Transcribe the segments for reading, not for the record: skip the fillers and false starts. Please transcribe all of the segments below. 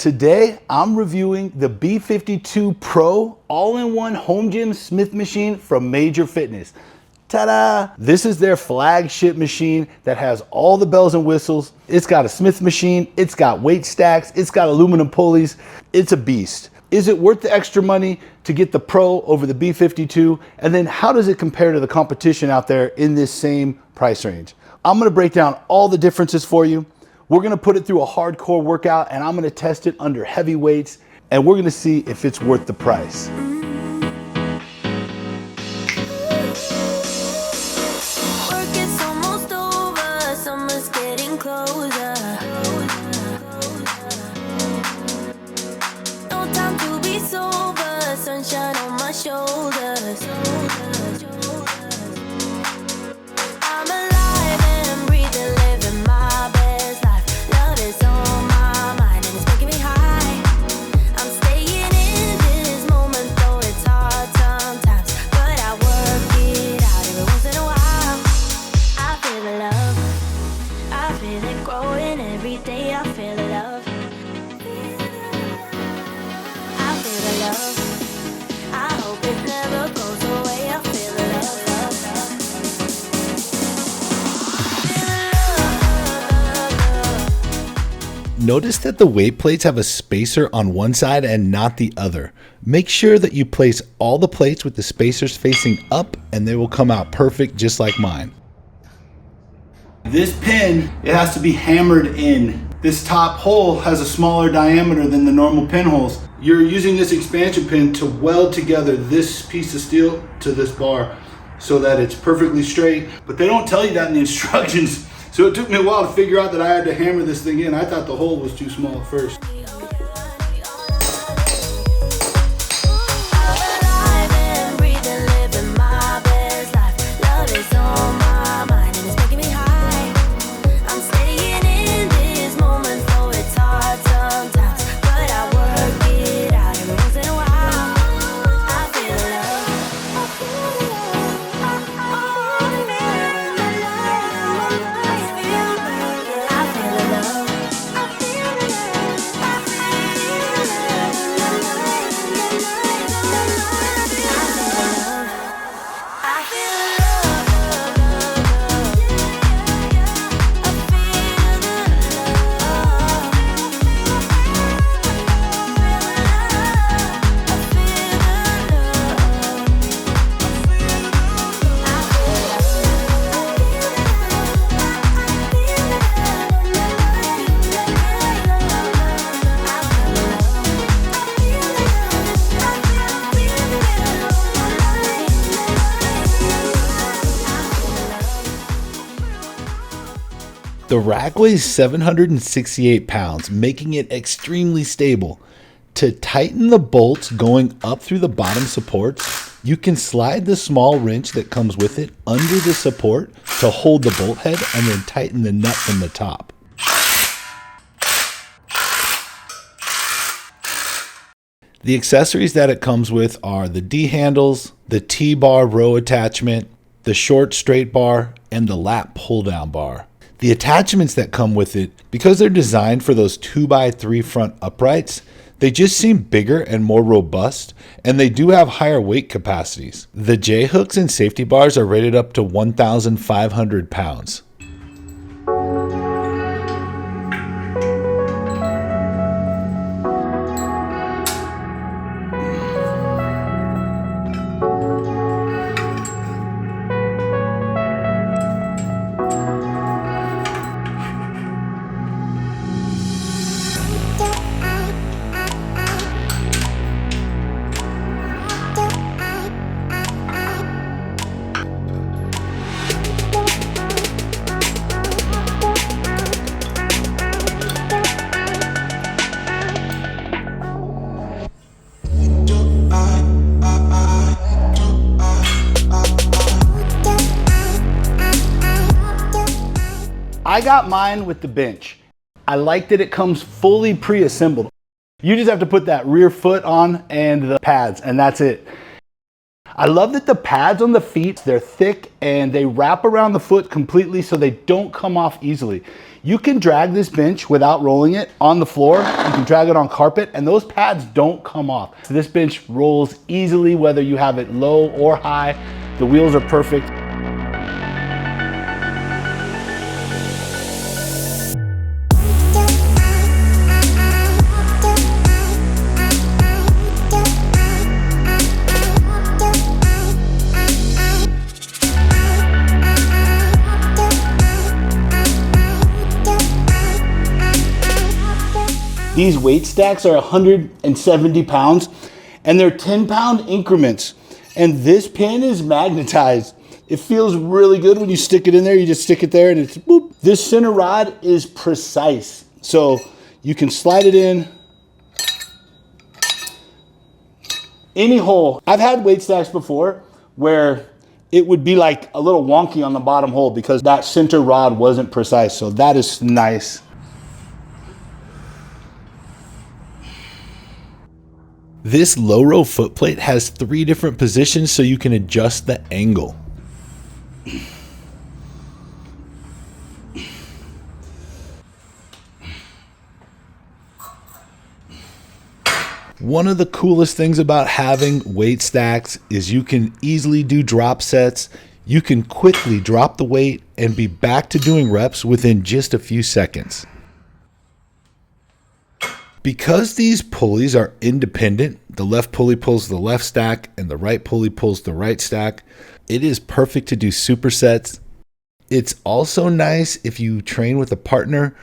Today, I'm reviewing the B52 Pro all-in-one home gym Smith machine from Major Fitness. Ta-da! This is their flagship machine that has all the bells and whistles. It's got a Smith machine, it's got weight stacks, it's got aluminum pulleys. It's a beast. Is it worth the extra money to get the Pro over the B52? And then how does it compare to the competition out there in this same price range? I'm gonna break down all the differences for you. We're gonna put it through a hardcore workout and I'm gonna test it under heavy weights and we're gonna see if it's worth the price. Sunshine on my shoulders. I'm alive and I'm breathing, living my best life. Love is on my mind and it's making me high. I'm staying in this moment, though it's hard sometimes, but I work it out every once in a while. I feel the love, I feel it growing every day. I feel the love, I feel the love. Notice that the weight plates have a spacer on one side and not the other. Make sure that you place all the plates with the spacers facing up and they will come out perfect just like mine. This pin, it has to be hammered in. This top hole has a smaller diameter than the normal pinholes. You're using this expansion pin to weld together this piece of steel to this bar so that it's perfectly straight, but they don't tell you that in the instructions. So it took me a while to figure out that I had to hammer this thing in. I thought the hole was too small at first. The rack weighs 768 pounds, making it extremely stable. To tighten the bolts going up through the bottom supports, you can slide the small wrench that comes with it under the support to hold the bolt head and then tighten the nut from the top. The accessories that it comes with are the D handles, the T-bar row attachment, the short straight bar, and the lap pull down bar. The attachments that come with it, because they're designed for those 2x3 front uprights, they just seem bigger and more robust, and they do have higher weight capacities. The J-hooks and safety bars are rated up to 1,500 pounds. I got mine with the bench. I like that it comes fully pre-assembled. You just have to put that rear foot on and the pads, and that's it. I love that the pads on the feet, they're thick and they wrap around the foot completely so they don't come off easily. You can drag this bench without rolling it on the floor. You can drag it on carpet and those pads don't come off. This bench rolls easily whether you have it low or high. The wheels are perfect. These weight stacks are 170 pounds and they're 10-pound increments. And this pin is magnetized. It feels really good when you stick it in there. You just stick it there and it's boop. This center rod is precise. So you can slide it in any hole. I've had weight stacks before where it would be like a little wonky on the bottom hole because that center rod wasn't precise. So that is nice. This low row footplate has 3 different positions so you can adjust the angle. One of the coolest things about having weight stacks is you can easily do drop sets. You can quickly drop the weight and be back to doing reps within just a few seconds. Because these pulleys are independent, the left pulley pulls the left stack and the right pulley pulls the right stack, it is perfect to do supersets. It's also nice if you train with a partner.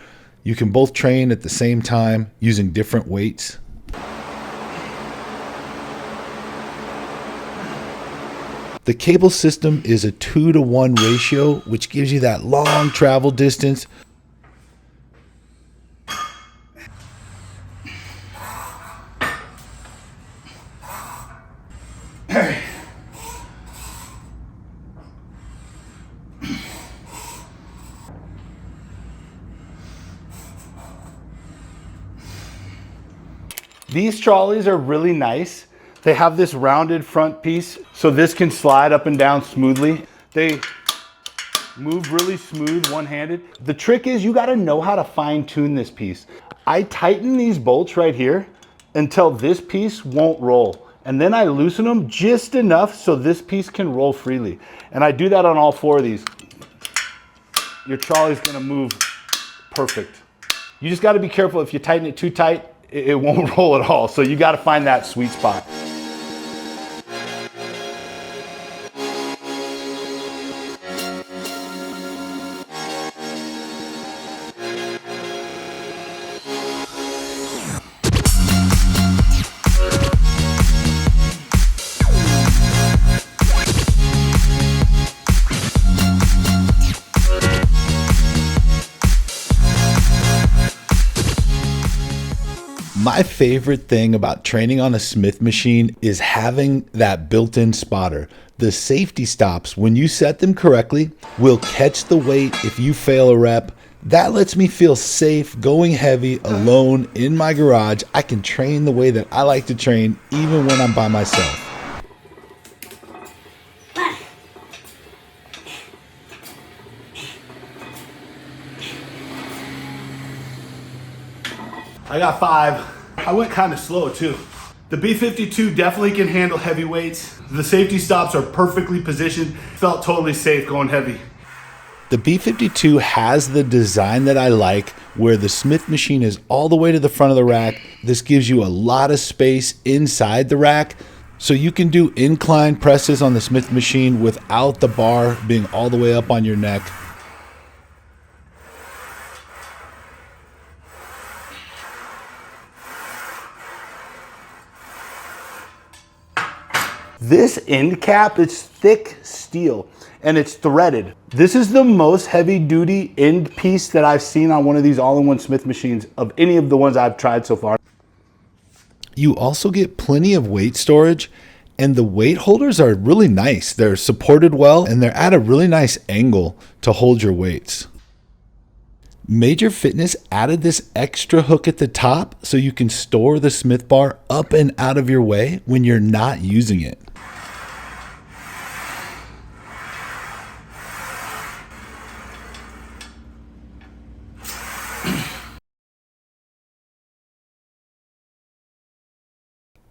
You can both train at the same time using different weights. The cable system is a 2-to-1 ratio, which gives you that long travel distance. These trolleys are really nice. They have this rounded front piece, so this can slide up and down smoothly. They move really smooth one-handed. The trick is you gotta know how to fine tune this piece. I tighten these bolts right here until this piece won't roll. And then I loosen them just enough so this piece can roll freely. And I do that on all 4 of these. Your trolley's gonna move perfect. You just gotta be careful. If you tighten it too tight, it won't roll at all. So you gotta find that sweet spot. My favorite thing about training on a Smith machine is having that built-in spotter. The safety stops, when you set them correctly, will catch the weight if you fail a rep. That lets me feel safe going heavy alone in my garage. I can train the way that I like to train even when I'm by myself. I got 5. I went kind of slow too. The B52 definitely can handle heavy weights. The safety stops are perfectly positioned. Felt totally safe going heavy. The B52 has the design that I like, where the Smith machine is all the way to the front of the rack. This gives you a lot of space inside the rack, so you can do incline presses on the Smith machine without the bar being all the way up on your neck. This end cap is thick steel and it's threaded. This is the most heavy duty end piece that I've seen on one of these all-in-one Smith machines of any of the ones I've tried so far. You also get plenty of weight storage, and the weight holders are really nice. They're supported well and they're at a really nice angle to hold your weights. Major Fitness added this extra hook at the top so you can store the Smith bar up and out of your way when you're not using it.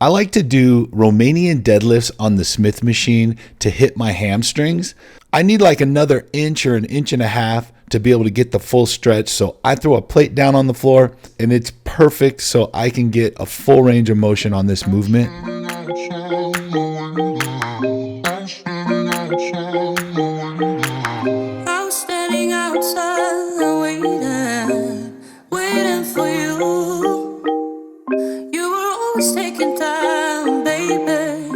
I like to do Romanian deadlifts on the Smith machine to hit my hamstrings. I need like another inch or an inch and a half to be able to get the full stretch. So I throw a plate down on the floor and it's perfect so I can get a full range of motion on this movement. I was standing outside waiting for you. You were always taking time, baby.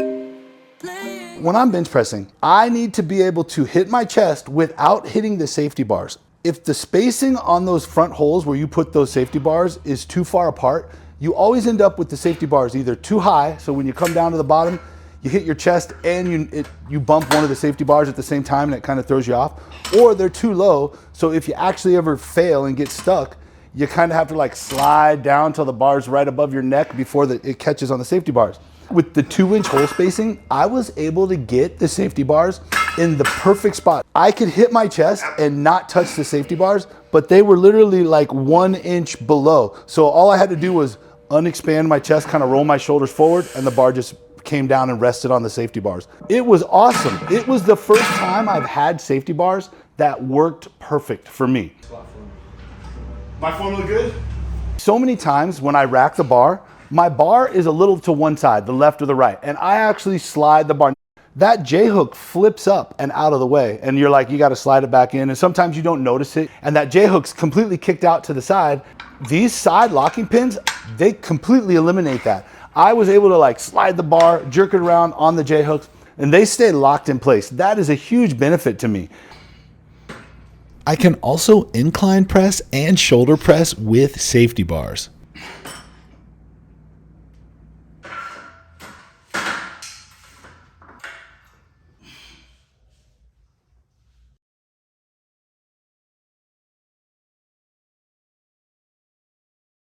When I'm bench pressing, I need to be able to hit my chest without hitting the safety bars. If the spacing on those front holes where you put those safety bars is too far apart, you always end up with the safety bars either too high, so when you come down to the bottom, you hit your chest and you bump one of the safety bars at the same time and it kind of throws you off, or they're too low, so if you actually ever fail and get stuck, you kind of have to like slide down till the bar's right above your neck before it catches on the safety bars. With the 2-inch hole spacing, I was able to get the safety bars in the perfect spot. I could hit my chest and not touch the safety bars, but they were literally like 1 inch below. So all I had to do was unexpand my chest, kind of roll my shoulders forward, and the bar just came down and rested on the safety bars. It was awesome. It was the first time I've had safety bars that worked perfect for me. My formula good? So many times when I rack the bar, my bar is a little to one side, the left or the right, and I actually slide the bar. That J-hook flips up and out of the way, and you're like, you gotta slide it back in, and sometimes you don't notice it, and that J-hook's completely kicked out to the side. These side locking pins, they completely eliminate that. I was able to like slide the bar, jerk it around on the J-hooks, and they stay locked in place. That is a huge benefit to me. I can also incline press and shoulder press with safety bars.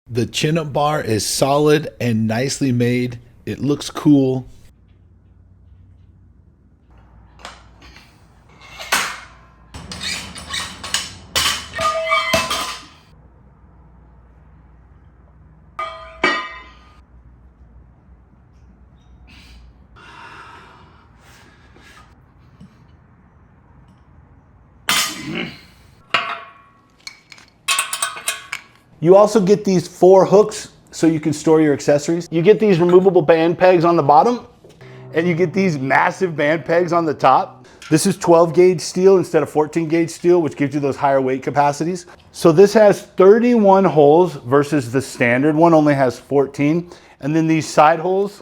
The chin-up bar is solid and nicely made. It looks cool. You also get these 4 hooks so you can store your accessories. You get these removable band pegs on the bottom, and you get these massive band pegs on the top. This is 12 gauge steel instead of 14 gauge steel, which gives you those higher weight capacities. So this has 31 holes versus the standard one only has 14. And then these side holes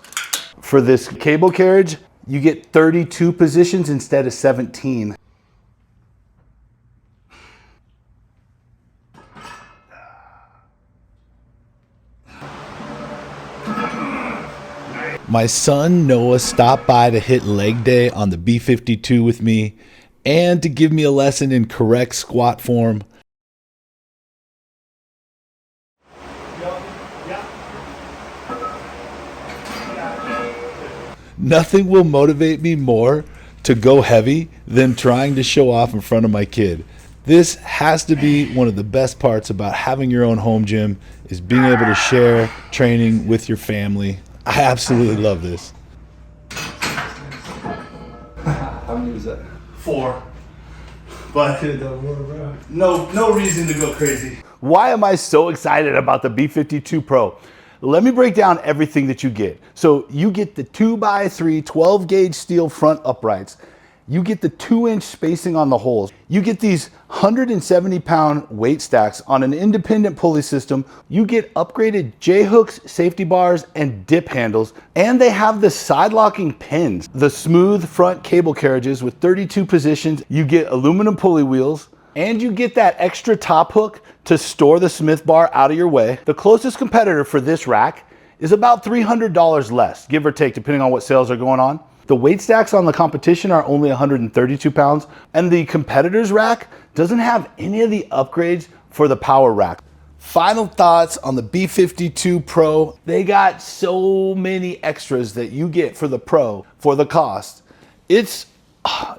for this cable carriage, you get 32 positions instead of 17. My son Noah stopped by to hit leg day on the B52 with me and to give me a lesson in correct squat form. Nothing will motivate me more to go heavy than trying to show off in front of my kid. This has to be one of the best parts about having your own home gym, is being able to share training with your family. I absolutely love this. How many was that? 4. But Could have done more, bro. no reason to go crazy. Why am I so excited about the B52 Pro? Let me break down everything that you get. So you get the 2x3 12 gauge steel front uprights. You get the 2-inch spacing on the holes. You get these 170-pound weight stacks on an independent pulley system. You get upgraded J-hooks, safety bars, and dip handles. And they have the side locking pins, the smooth front cable carriages with 32 positions. You get aluminum pulley wheels, and you get that extra top hook to store the Smith bar out of your way. The closest competitor for this rack is about $300 less, give or take, depending on what sales are going on. The weight stacks on the competition are only 132 pounds, and the competitor's rack doesn't have any of the upgrades for the power rack. Final thoughts on the B52 Pro. They got so many extras that you get for the Pro for the cost. It's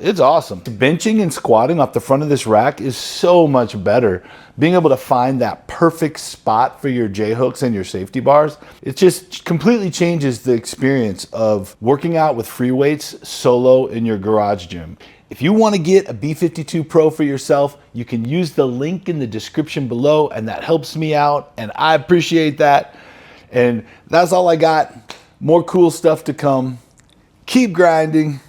It's awesome. Benching and squatting off the front of this rack is so much better. Being able to find that perfect spot for your J-hooks and your safety bars, it just completely changes the experience of working out with free weights solo in your garage gym. If you want to get a B52 Pro for yourself, you can use the link in the description below, and that helps me out, and I appreciate that. And that's all I got. More cool stuff to come. Keep grinding.